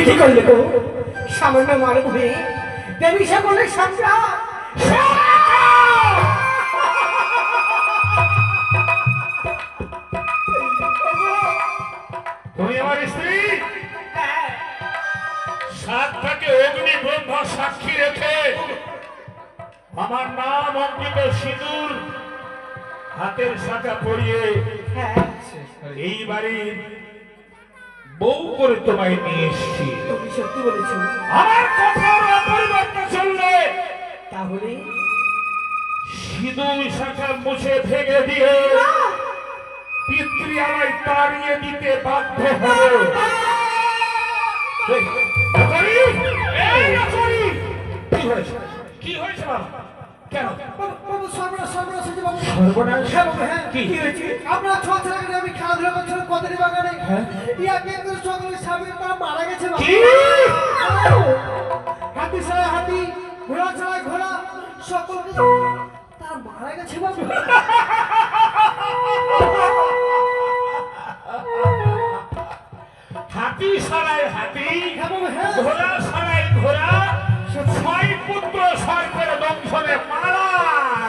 কি করলে গো? সামান্য মানব হয়ে দেবী সকলের সংগ্রাম তুমি আমার স্ত্রী, সাতটাকে অগ্নি ব্রহ্মা সাক্ষী রেখে আমার নাম অঙ্কিত সিঁদুর হাতের শাখা পরিয়ে এই বাড়ির বউ করে তোমায় নিয়ে এসছি। তুমি সত্যি বলেছো। আমার কথার অপরিবর্তন চললে তাহলে সিঁদুর শাখা মুছে ভেঙে দিয়ে পিতৃ আমায় তাড়িয়ে দিতে বাধ্য হবে। কি হয়েছে? কি হয়েছে বাবা? কেন বাবু সর্বনাশ সর্বনাশ হয়েছে বাবু। সর্বনাশ? হ্যাঁ বাবু, হ্যাঁ। কি হয়েছে? আপনার ছ ছেলে আগে আমি খেলাধুলা করছিলাম কদরি বাগানে। ইয়া কিন্তু সকলের সামনে তারা মারা গেছে বাবু। কি? হাতি ছাড়া হাতি, ঘোড়া ছাড়া ঘোড়া, সকল তারা মারা গেছে বাবু। হাতি সারায় হাতি, হ্যাঁ বাবু, হ্যাঁ। ঘোড়া সারায় ঘোড়া, ছয় পুত্র সর্পের দংশনে মারা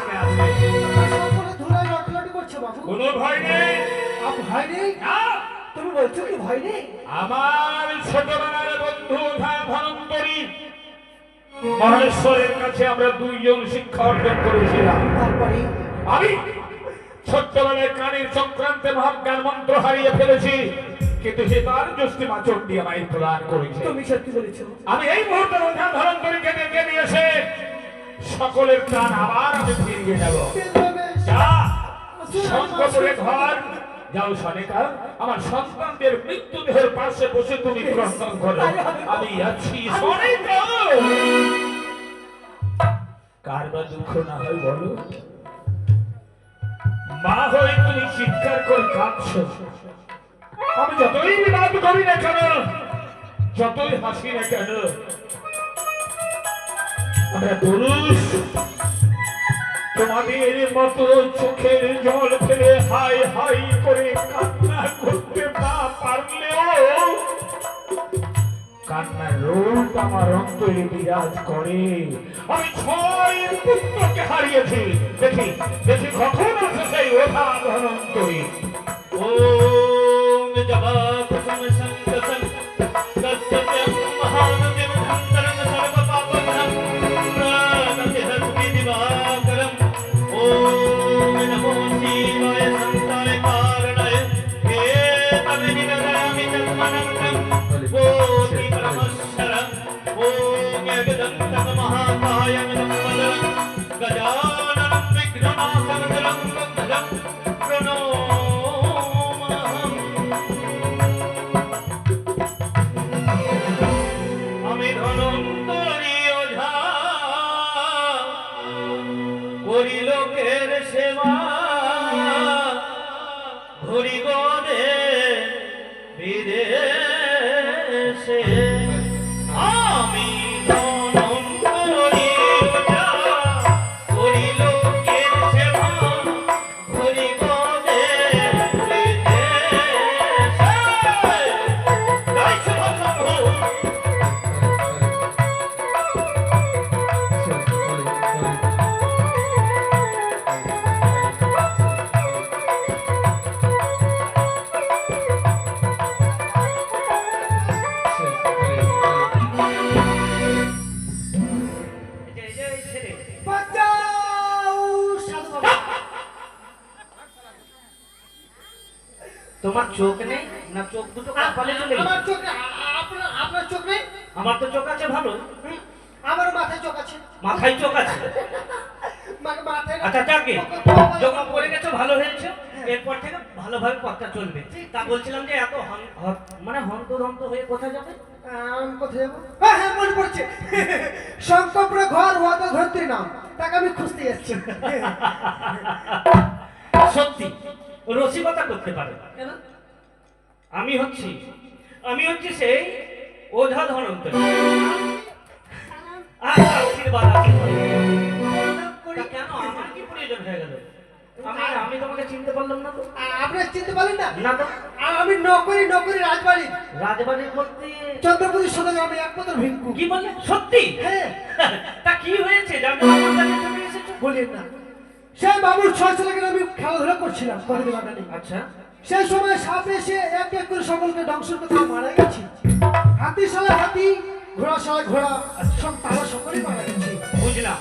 গেছে। সকলে ধুলায় লটলটি করছে বাবু। কোনো ভয় নেই। ভয় নেই? না, তুমি বলছো কি ভয় নেই? আমার ছোটবেলার বন্ধু ধনন্তরী মহেশ্বরের কাছে আমরা দুইজন শিক্ষা অর্জন করেছিলাম। তারপরে আমি ছোট্টবেলায় কানের চক্রান্তে মহাজ্ঞান মন্ত্র হারিয়ে ফেলেছি, কিন্তু সে তার জ্যোষ্ঠিমা চণ্ডী আমায় প্রদান করেছে। তুমি সত্যি বলেছো। আমি এই মুহূর্তে ধনন্তরীকে ডেকে নিয়ে এসে সকলের প্রাণ আবার আমি ফিরিয়ে যাব। যা শঙ্কপুরে ঘর যাও সনেকা, আমার সন্তানদের মৃত্যুদেহের পাশে বসে তুমি ক্রন্দন করো। আমি আছি সনেকা। কার বা দুঃখ না হয় বলো? মা হয়ে তুমি চিৎকার করে কাঁদছো। আমি যতই বিবাদ করি না কেন, যতই হাসি না কেন, আমরা পুরুষ তোমাদের মতো চোখের জল ফেলে হাই হাই করে কান্না করতে না পারলেও কান্নার রোগ আমার অন্তরে বিরাজ করে। আমি ছয় পুত্রকে হারিয়েছি, দেখি দেখি কখন আছে সেই ওঠা ধনন্তরী। ओम जवाब समसंतसं तत्सत्यं महानदिं धन्तरं सर्वपापघ्नं प्राणतिहस्मि दिवाकरम्। ओम नमो शिवाय संताय कारणाय हे तद्विनिगरामि जन्मनन्दं कोटि परमश्वरम्। ओम यगदन्तं महाकायं नमोदरं गजाननं विघ्ननाशनं गङ्गधरं प्रणो লোকের সেবা ঘুরি গদে বিদেশে আমি করি লোকের সেবা ঘুরি গদে তোমার চোখ নেই না? চোখ দুটো কপালে চলে গেছে। আমার চোখ আপনার চোখ নেই? আমার তো চোখ আছে ভালো। আমার মাথায় চোখ আছে। মাথায় চোখ আছে? মাথায় আচ্ছা যাকে যখন পড়ে গেছো ভালো হয়েছে, এরপর থেকে ভালোভাবে পথটা চলবে। তা বলছিলাম যে এত মানে হন্তদন্ত হয়ে কোথায় যাবে? কোথায় যাবো? হ্যাঁ হ্যাঁ মনে পড়ছে, শঙ্করপুরে ঘর ওয়াদ ধরতে নাম, তাকে আমি খুঁজতে যাচ্ছি। সত্যি রসিকতা করতে পারে। কেন? আমি হচ্ছি সেই ওঝা ধনন্তরী। আশীর্বাদ। কেন আমার কি প্রয়োজন হয়ে গেল? আমি তোমাকে চিনতে পারলাম না তো। আপনি চিনতে পারলেন না? না তো। আমি নকরি রাজবাড়ি রাজবাড়ির মধ্যে চন্দ্রপুরী সদর আমি একমাত্র ভিঙ্কু। কি বললে? সত্যি? হ্যাঁ। তা কি হয়েছে যার জন্য আমার কাছে চলে এসেছো? বলেন না, সেই বাবুর 6 ছেলেকে আমি খেলাধুলা করছিলাম কলেজে বাগানে। আচ্ছা। সেই সময় সাপ এসে এক এক করে সকলকে ধ্বংস করে মারা গেছে। হাতি শালা হাতি, ঘোড়া শালা ঘোড়া, সব তারা সকলেই মারা গেছে। বুঝলাম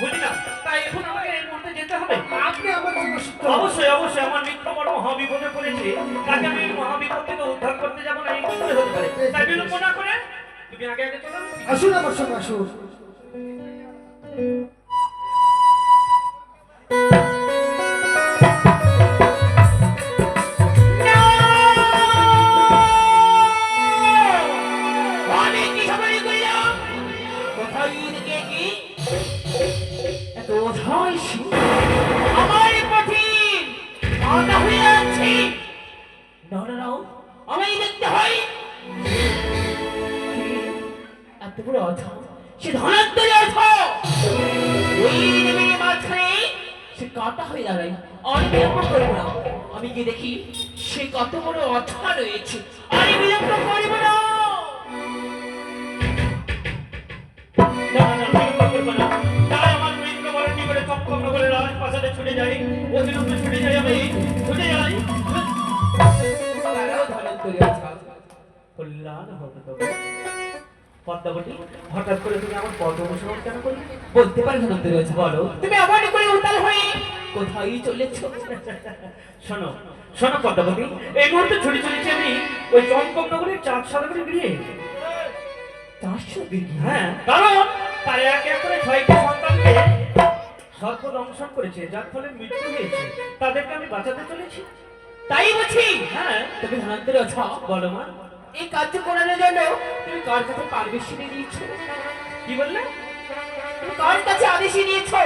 বুঝলাম। তাই এখন আমাকে এই মুহূর্তে যেতে হবে? আপনি আমার জন্য সত্য। অবশ্যই অবশ্যই, আমার মিত্র বড় মহাবিপদে পড়েছে, তাকে আমি এই মহাবিপদ থেকে উদ্ধার করতে যাবো না, এই কি করে হতে পারে? তাই বিলম্ব না করে তুমি আগে আগে চলো। আসুন আমার সঙ্গে আসুন। আমি কি সবাই কইলাম? কোথায় দিকে কি এত অধৈর্য আমার কঠিন মাথা হয়ে আছে। না আমি দেখতে হয় এত বড় অর্থ, সে ধনাত্তরে অর্থ এই নেমে মাঝখানে সে কাটা হয়ে দাঁড়ায়। অনেক বিলম্ব করবো না, আমি গিয়ে দেখি সে কত বড় অথা রয়েছে। আমি বিলম্ব করবো না। বিলম্ব করবো না, তাই আমার মিত্র বরণী করে চক্কর করে রাজপ্রাসাদে ছুটে যাই, অতিরিক্ত ছুটে যাই, আমি ছুটে যাই। তারাও ধনাত্তরে অথা কল্যাণ হবে তবে। পদ্মাবতী, হঠাৎ করে তুমি আমার পদ অনুসরণ কেন করলে? বলতে পারি ধনন্তরী রয়েছে, বলো। তুমি আবার করে উত্তাল হয়ে কোথায় চলেছ? শোনো শোনো পদ্মাবতী, এই মুহূর্তে ছুটে চলেছি আমি ওই চম্পকনগরের চাঁদ সাগরের গৃহে। হ্যাঁ, কারণ তার এক এক করে 6টি সন্তানকে সর্প দংশন করেছে, যার ফলে মৃত্যু হয়েছে। তাদেরকে আমি বাঁচাতে চলেছি। তাই বুঝি? হ্যাঁ। তুমি ধনন্তরী আছো, বলো মা। এই কার্য করার জন্য তুমি কার কাছে পারমিশন নিয়েছো? কি বললে? তুমি কার কাছে আদেশ নিয়েছো?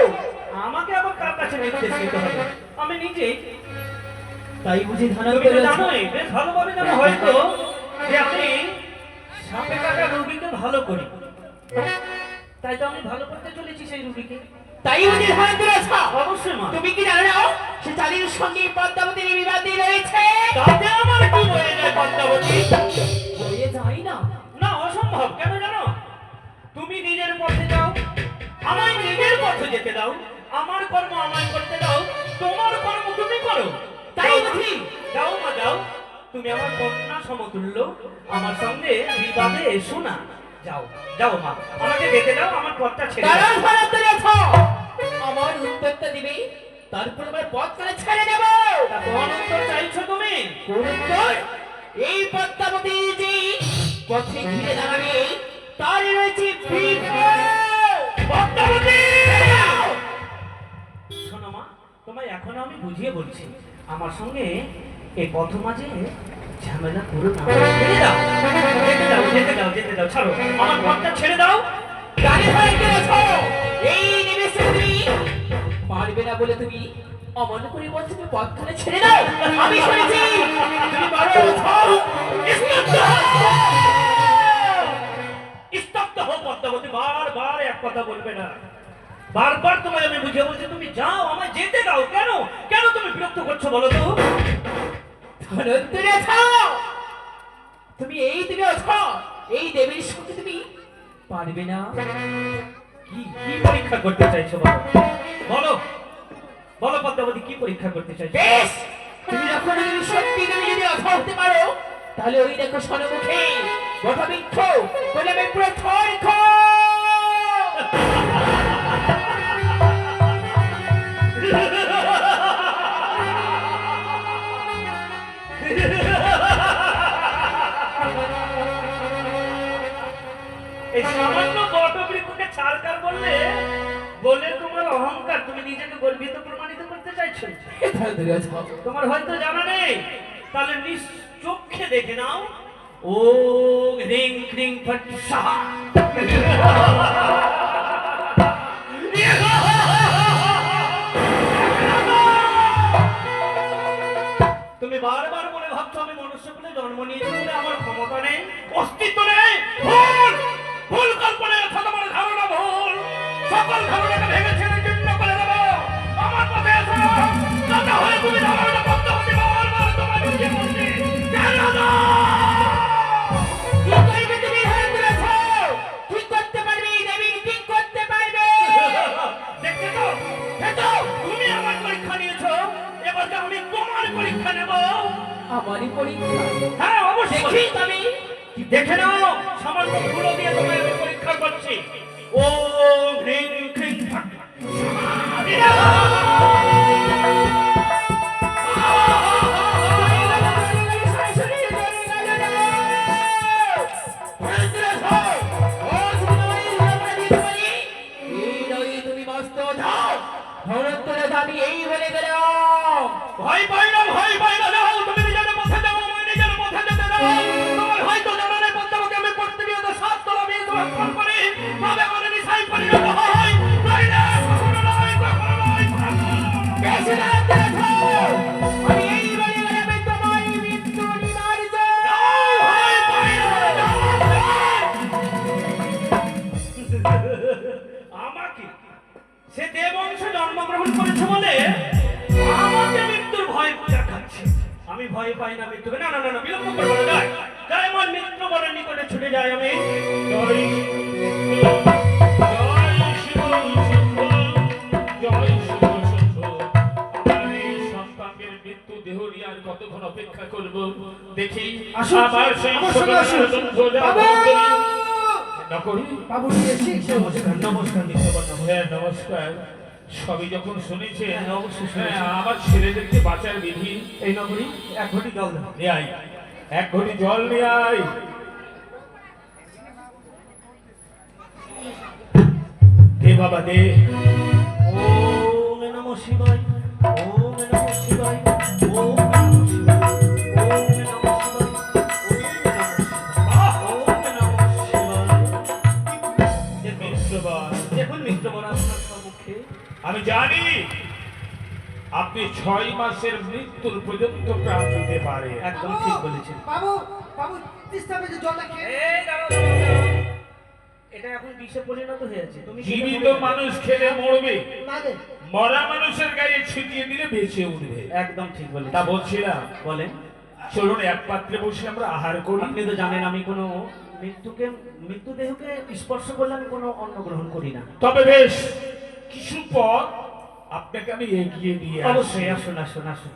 আমাকে আবার কার কাছে নির্দেশ দিতে হবে? আমি নিজে। তাই বুঝি ধনন্তরী জানোই, বেশ ভালোভাবে জানো হয়তো যে আমি সাপে কাটা রোগীকে ভালো করি। তাই তো আমি ভালো করতে চলেছি সেই রোগীকে। তাই বুঝি ধনন্তরী আছো? অবশ্যই মা। তুমি কি জানো না সে চালির সঙ্গে পদ্মাবতীর বিবাদী রয়েছে? তাতে আমার কি হয়ে যায় পদ্মাবতী? হয়ে যায় না? না, অসম্ভব। কেন জানো? তুমি নিজের পথে যাও, আমায় নিজের পথে যেতে দাও, আমার কর্ম আমায় করতে দাও, তোমার কর্ম তুমি করো। তাই বুঝি? যাও মা যাও, তুমি আমার কন্যা সমতুল্য, আমার সঙ্গে বিবাদে এসো না। যাও যাও মা, আমাকে যেতে দাও, আমার পথটা ছেড়ে দাও। আমার উত্তরটা দিবে, তারপর আমার পথ করে ছেড়ে দেব। তা কোন উত্তর চাইছো তুমি? কোন উত্তর? এই পদ্মাবতী যে পথে ঘিরে দাঁড়াবে তার রয়েছে পদ্মাবতী। শোনো মা, তোমায় এখনো আমি বুঝিয়ে বলছি, আমার সঙ্গে এই পথ মাঝে ঝামেলা করো না। ছেড়ে দাও, যেতে দাও, যেতে দাও, যেতে দাও, ছাড়ো আমার পথটা ছেড়ে দাও। গাড়ি ধরে গেছো এই নিমেষে তুমি পারবে না বলে তুমি অমন করে বলছো তুমি পথখানে ছেড়ে দাও। আমি শুনেছি তুমি পারো। স্তব্ধ হও পদ্মাবতী, বারবার এক কথা বলবে না। বারবার তোমায় আমি বুঝিয়ে বলছি তুমি যাও, আমায় যেতে দাও। কেন কেন তুমি বিরক্ত করছো বলো তো? তুমি এই দেবী আছো, এই দেবীর সঙ্গে তুমি পারবে না। কি কি পরীক্ষা করতে চাইছো বলো? বলো বলো পদ্মাবতী, কি পরীক্ষা করতে চাইছো? বেশ, তুমি যখন তুমি সত্যি তুমি যদি অথা হতে পারো, তাহলে ওই দেখো সনমুখে বটবৃক্ষ বলে আমি পুরো থই এই সামান্য বটবৃক্ষকে ছাড়কার বললে বলে তোমার অহংকার, তুমি নিজেকে গর্বিত প্রমাণিত করতে চাইছো। তোমার হয়তো জানা নেই, তাহলে নিজ চোখে দেখে নাও। ও রিং রিং ফট সাহা। তুমি বারবার বলে ভাবছো আমি মনুষ্য বলে জন্ম নিয়েছি বলে আমার ক্ষমতা নেই, অস্তিত্ব নেই। ভুল ভুল কল্পনায় অথবা তোমার ধারণা ভুল। সকল ধারণাকে ভেঙে ছেড়ে জীর্ণ করে দেবো। আমার পথে এসো। দেখে নাও সামান্য ধুলো দিয়ে তোমায় আমি পরীক্ষা করছি। ও হ্রিং হ্রিং ফাট। ভয় পাই না, ভয় পাই না, যাও তুমি নিজের পথে যাও, আমি নিজের পথে যেতে দাও। তোমার হয়তো জানা নেই পদ্মাবতী আমি প্রত্যেকনিয়ত 7 তলা বিয়ে ভক্ষণ করি, তবে আমার নিশায় পরিণত হয়। নইলে কখনো নয়, কখনো নয়, বেশি রাত দেখো। আমি এই বাড়ি গেলে আমি তোমায় মৃত্যু নিবারিত। ভয় পাই না, যাও। আমাকে সে দেবংশে জন্মগ্রহণ করেছে বলে আমাকে মৃত্যুর ভয় দেখাচ্ছে। আমি ভয় পাই না মৃত্যুকে। না না না না, বিলম্ব করবো না, যাই যাই আমার মিত্র বলের নিকটে ছুটে যাই আমি। জয় শিব শম্ভ, জয় শিব শম্ভ। আমার এই সন্তানের মৃত্যু দেহ নিয়ে আর কতক্ষণ অপেক্ষা করব দেখি। আসুন, আমার সেই আমার সঙ্গে আসুন। বাবু! নকরি। বাবু নিয়ে এসেছি। নমস্কার নমস্কার মিত্রবর, হ্যাঁ নমস্কার। সবই যখন শুনেছে হ্যাঁ, অবশ্যই শুনেছি। আমার ছেলেদেরকে বাঁচার বিধি এই নগরী এক ঘটি জল দাও। নিয়ে আয়, এক ঘটি জল নিয়ে আয়। দে বাবা দে। ওম নমঃ শিবায়, ওম নমঃ শিবায়, ওম নমঃ শিবায়, ওম নমঃ শিবায়, ওম নমঃ শিবায়। দেখুন মিত্রবর আপনার সম্মুখে। আমি জানি আপনি 6 মাসের মৃত্যুর পর্যন্ত প্রাণ দিতে পারে। একদম ঠিক বলেছেন। বাবু বাবু তিস্তা বেজে জলটা খেয়ে এই দাঁড়াও, দাঁড়াও, দাঁড়াও। এটা এখন বিষে পরিণত হয়েছে। তুমি সেটা জীবিত মনে করো। মানুষ খেলে মরবে, লাগে। মরা মানুষের গায়ে ছিটিয়ে দিলে বেঁচে উঠবে। একদম ঠিক বলেছেন। তা বলছিলাম, বলেন। চলুন এক পাত্রে বসে আমরা আহার করি। আপনি তো জানেন আমি কোনো মৃত্যুদেহকে স্পর্শ করলে আমি কোনো অন্ন গ্রহণ করি না। তবে বেশ কিছু পথ আপনাকে আমি এগিয়ে দিয়ে আসি। অবশ্যই আসুন আসুন আসুন।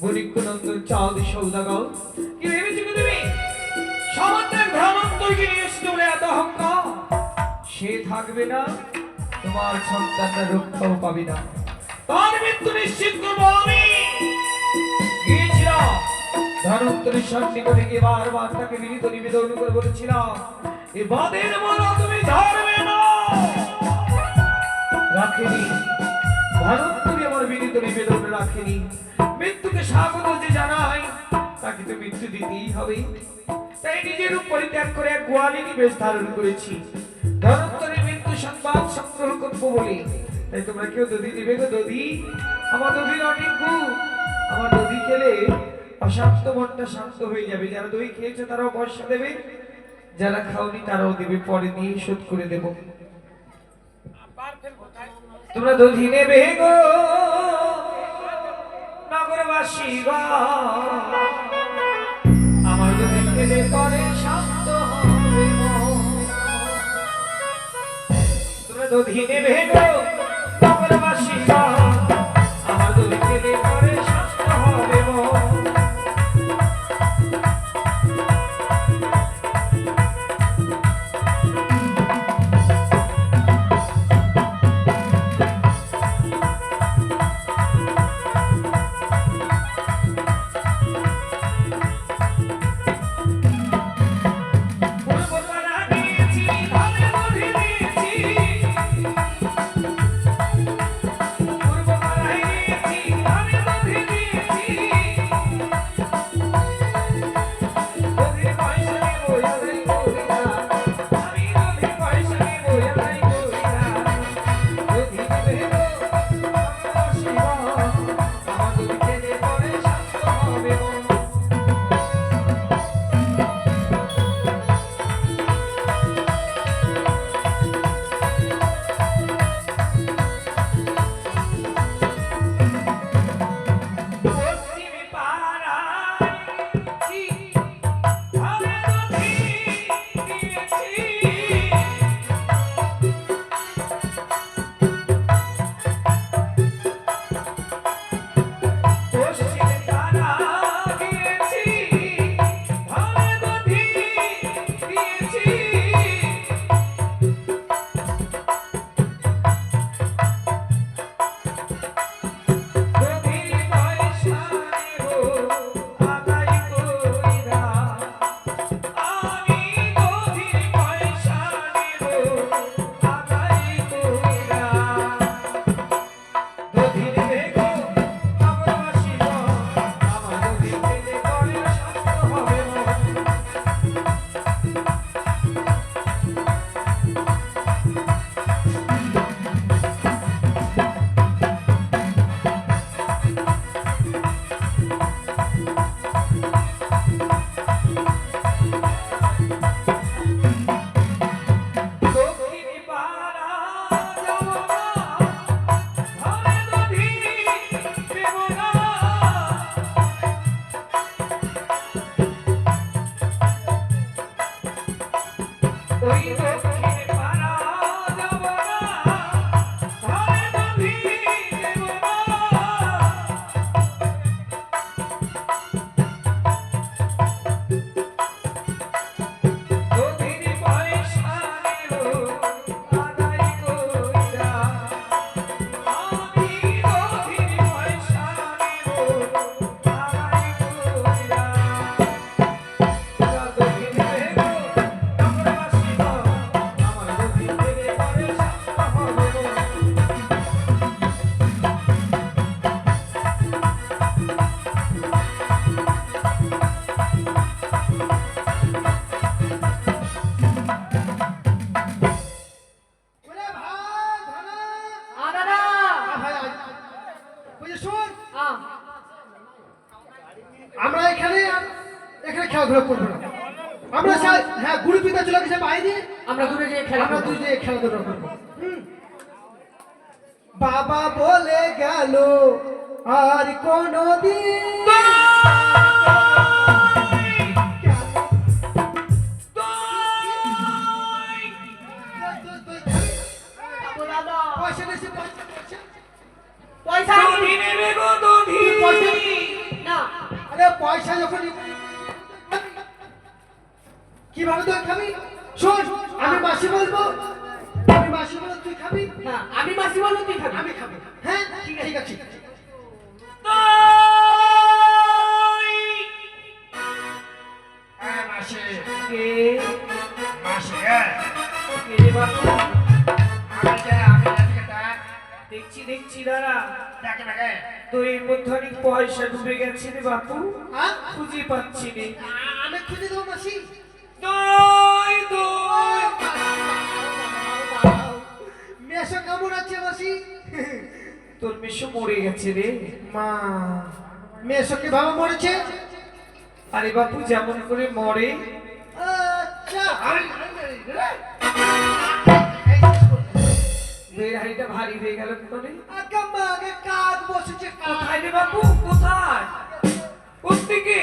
বণিকনন্দন চাঁদ সৌদাগর কি ভেবেছো তুমি সামান্যের ভ্রমণকে নিয়ে এসে বলে এত অহংকার? সে থাকবে না, তোমার সন্তানরা রক্ষাও পাবে না, তার মৃত্যু নিশ্চিত করবো আমি। গিয়েছিলাম ধনন্তরীর সামনে করে গিয়ে বারবার তাকে বিনীত নিবেদন করে বলেছিলাম, এ বাদের মালা তুমি ধরবে না। রাখেনি ধনন্তরী আমার বিনীত নিবেদন রাখেনি। মৃত্যুকে স্বাগত যে জানাই তাকে তো মৃত্যু দিতেই হবে। তাই নিজের রূপ পরিত্যাগ করে এক গোয়ালিনী বেশ ধারণ করেছি ধনন্তরীর মৃত্যু সংবাদ সংগ্রহ করবো বলে। তাই তোমরা কেউ দধি দিবে গো দধি? আমার দধির অনেক গুণ। আমার দধি খেলে অশান্ত মনটা শান্ত হয়ে যাবে। যারা দই খেয়েছে তারাও পয়সা দেবে, যারা খাওনি তারাও দেবে, পরে দিয়ে শোধ করে দেব। তোমরা দধি নেবে গো নগরবাসী গো, আমার দধি খেলে পরে শান্ত হবে মন। তোমরা দধি নেবে গো নগরবাসী গো, আমার দধি খেলে পরে শান্ত হবে মন। খেলাধুলা করবো না। আমরা হ্যাঁ গুরু পিতা চলে গেছে বাইরে, আমরা দূরে যেয়ে খেলা আমরা করবো। দুই যে খেলাধুলা করবো। বাবা বলে গেল আর কোনদিন পয়সা বেশি, পয়সা দধি নেবে গো দধি। না, আরে পয়সা যখন কিভাবে তুই খাবি? শোন, আমি মাসি বলবো, আমি মাসি বলবো, তুই খাবি, না আমি মাসি বলবো তুই খাবি। আমি খাবো। হ্যাঁ ঠিক আছে। মাসি কে মাসি কে রে বাপু? দেখছি দাঁড়া, তোর এর মধ্যে অনেক পয়সা ডুবে গেছে রে বাপু, হ্যাঁ? খুঁজে পাচ্ছি নে। আমি খুঁজে দেবো মাসি। দই দই। মেশো কেমন আছে মাসি? তোর মেশো মরে গেছে রে। মা, মেশো কিভাবে মরেছে? আরে বাপু যেমন করে মরে, আচ্ছা, বেড়াইটা ভারী হয়ে গেল কি করে? আগে কাজ বসেছে, কোথায় রে বাপু, কোথায়? কোত্থেকে?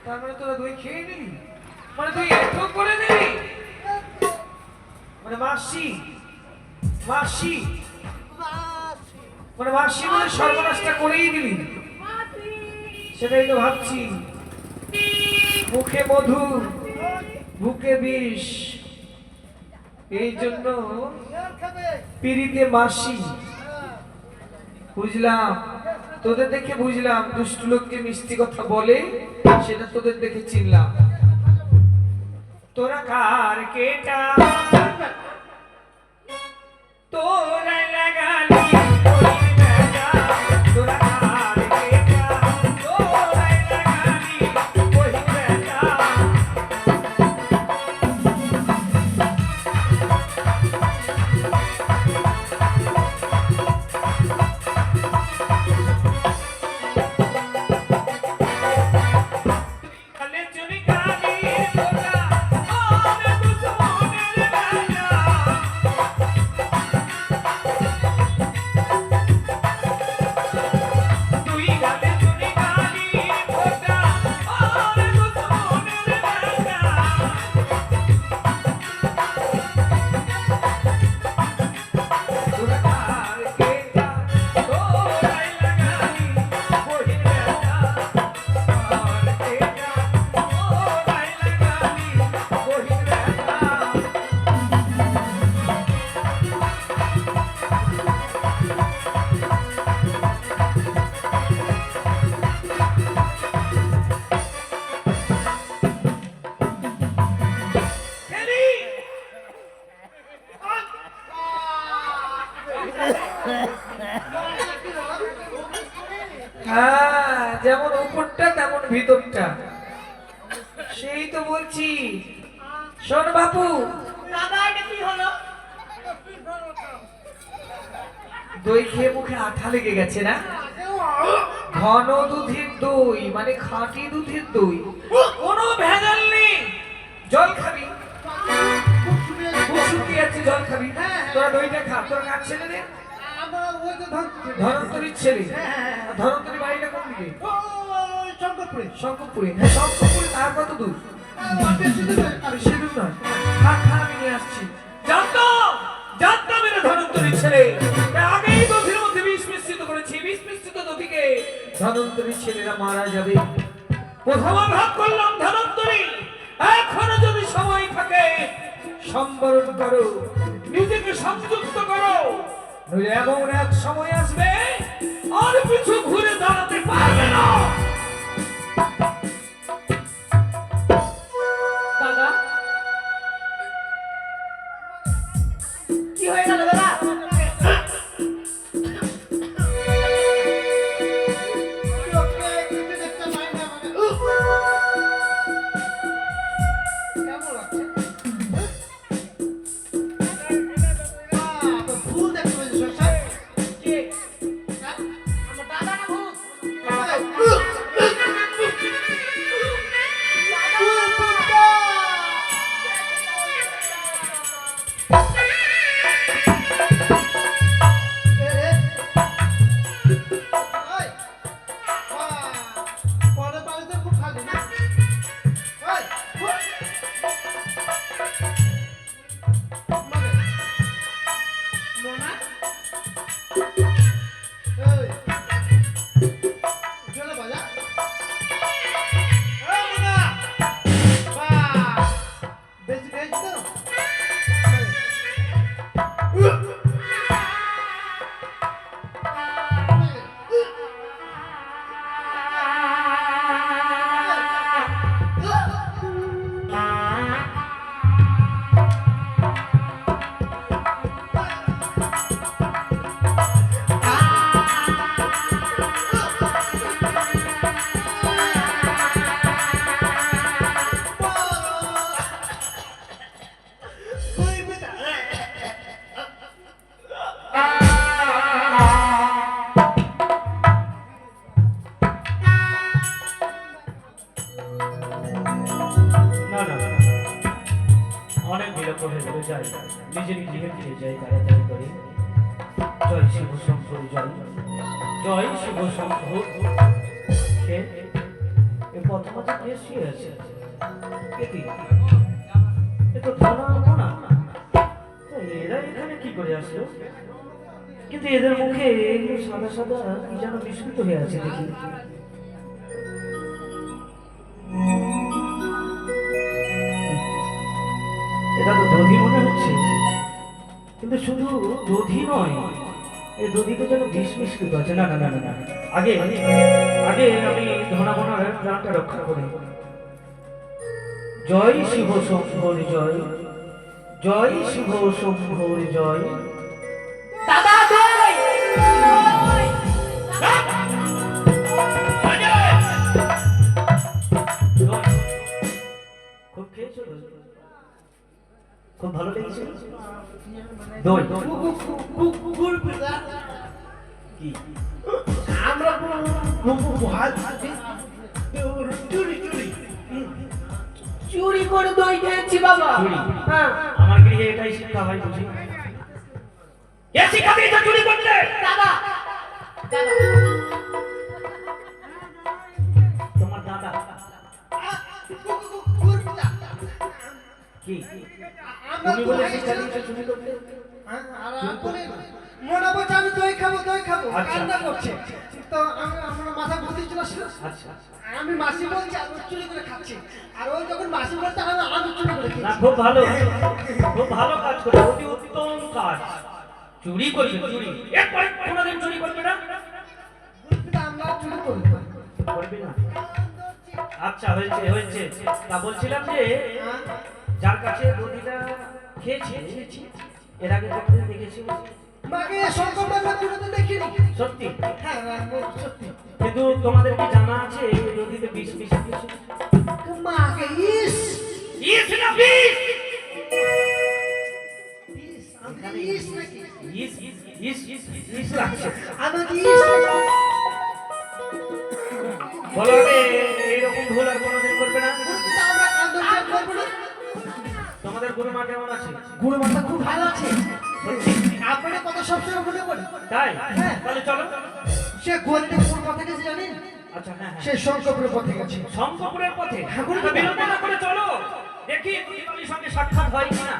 তার মানে তোরা দই খেয়ে নিলি, মানে তুই এত করে দিলি, মানে মাসি মাসি মানে মাসি মানে সর্বনাশটা করেই দিলি। সেটাই তো ভাবছি, মুখে মধু বুকে বিষ, এই জন্য পিড়িতে মাসি। বুঝলাম, তোদের দেখে বুঝলাম দুষ্ট লোককে মিষ্টি কথা বলে, সেটা তোদের দেখে চিনলাম। তোরা কার কেটা তোরা লাগালি ওই বেটা, তোরা কার কেটা তোরা লাগালি ওই বেটা। কালে চুনি কালি তোরা ওরে দুশ্মনের বেটা। তুই গালে চুনি কালি তোরা ওরে দুশ্মনের বেটা। তোরা কার কেটা তোরাই লাগালি ওই বেটা। কার কেটা তোরাই লাগালি ওই বেটা। খেলি হ্যাঁ, যেমন উপরটা তেমন ভিতরটা, সেই তো বলছি। শোন বাপু, দাদা এটা কি হলো? দই খেয়ে মুখে আঠা লেগে গেছে না? ঘন দুধের দই মানে খাঁটি দুধের দই, কোনো ভেজাল নেই। জল খাবি, খুব শুকিয়ে যাচ্ছে, জল খাবি। তোরা দইটা খা, তোরা কার ছেলে রে? আমার ওই যে ধনন্তরীর ছেলে। ধনন্তরী বাড়িটা কোন দিকে? শঙ্করপুরে। শঙ্করপুরে। হ্যাঁ, শঙ্করপুরে তার কত দূর? বেশি দূর নয়। খা খা, আমি নিয়ে আসছি। জানতাম এরা ধনন্তরীর ছেলে। তাই আগেই দধির মধ্যে বিষ মিশ্রিত করেছি। বিষ মিশ্রিত দধিকে ধনন্তরীর ছেলেরা মারা যাবে। প্রথম ভাব করলাম ধনন্তরী, এখনো যদি সময় থাকে সম্বরণ করো, নিজেকে সংযুক্ত করো, নইলে এমন এক সময় আসবে আর পিছু ঘুরে দাঁড়াতে পারবে না। দাদা কি হয়ে গেল দাদা? ফুল দেখতে পেয়েছিস? কে? আমার দাদা না ভূত? এই, জোরে বাজা। এই মুন্না, বাহ, বেশি বেশি তো। না না অনেক বিলম্ব হয়ে গেলে যাই নিজের গৃহে ফিরে যাই তাড়াতাড়ি করে জয় শিব শঙ্কর জয় জয় শিব শঙ্কর কে এ পথমাতে কে শুয়ে আছে এ কি এ তো ধনা না এরা এখানে কি করে আসলো কিন্তু এদের মুখে এগুলো সাদা সাদা কি যেন বিস্মিত হয়ে আছে দেখি এটা তো দধি মনে হচ্ছে কিন্তু শুধু দধি নয় এই দধিতে যেন বিষ মিশ্রিত আছে না না না না না আগে আগে আমি ধনা মনার প্রাণটা রক্ষা করি জয় শিব শম্ভর জয় জয় শিব শম্ভর জয় দাদা জয় খুব খেয়েছো খুব ভালো লেগেছে দই কি আমরা চুরি করে দই খেয়েছি বাবা। চুরি? হ্যাঁ, আমার গৃহে এটাই শিক্ষা হয় বুঝি এ শিক্ষা দিয়েছে চুরি করতে দাদা দাদা তোমার দাদা কি তুমি বলে শিক্ষা দিয়েছে চুরি করতে মনে বলছে আমি দই খাবো আচ্ছা। কান্না করছে তো আমার মাথা বুদ্ধি চলে আসলো আচ্ছা আমি মাসি বলছি আমি চুরি করে খাচ্ছি আর ওই যখন মাসি বলছে আমি চুরি করে না খেয়েছি। খুব ভালো কাজ করে অতি উত্তম কাজ চুরি করবে চুরি এরপরে কোনোদিন চুরি করবে না কিন্তু আমরা চুরি করি করবে না আচ্ছা হয়েছে হয়েছে তা বলছিলাম যে যার কাছে দধিটা খেয়েছি এর আগে কখনো দেখেছি মাকে সংকল্প চুরি তো দেখিনি। সত্যি হ্যাঁ সত্যি কিন্তু তোমাদের কি জানা আছে এই নদীতে বিষ মিশিয়ে দিয়েছে মাকে ইস ইস না বিষ ইস আমি ইস নাকি ইস ইস ইস ইস লাগছে আমাকে ইস বলো আগে এইরকম ভুল আর কোনোদিন করবে না কিন্তু আমরা কান্দন চেক করবো না। তোমাদের গুরু মা কেমন আছে গুরু মাতা খুব ভালো আছে আপনার কথা সবসময় মনে পড়ে তাই হ্যাঁ। তাহলে চলো সে গোয়ালিতে কোন পথে গেছে জানেন আচ্ছা হ্যাঁ সে শঙ্করপুরের পথে গেছে শঙ্করপুরের পথে ঠাকুর তা বিলম্ব না করে চলো দেখি প্রতিবাদীর সঙ্গে সাক্ষাৎ হয় কিনা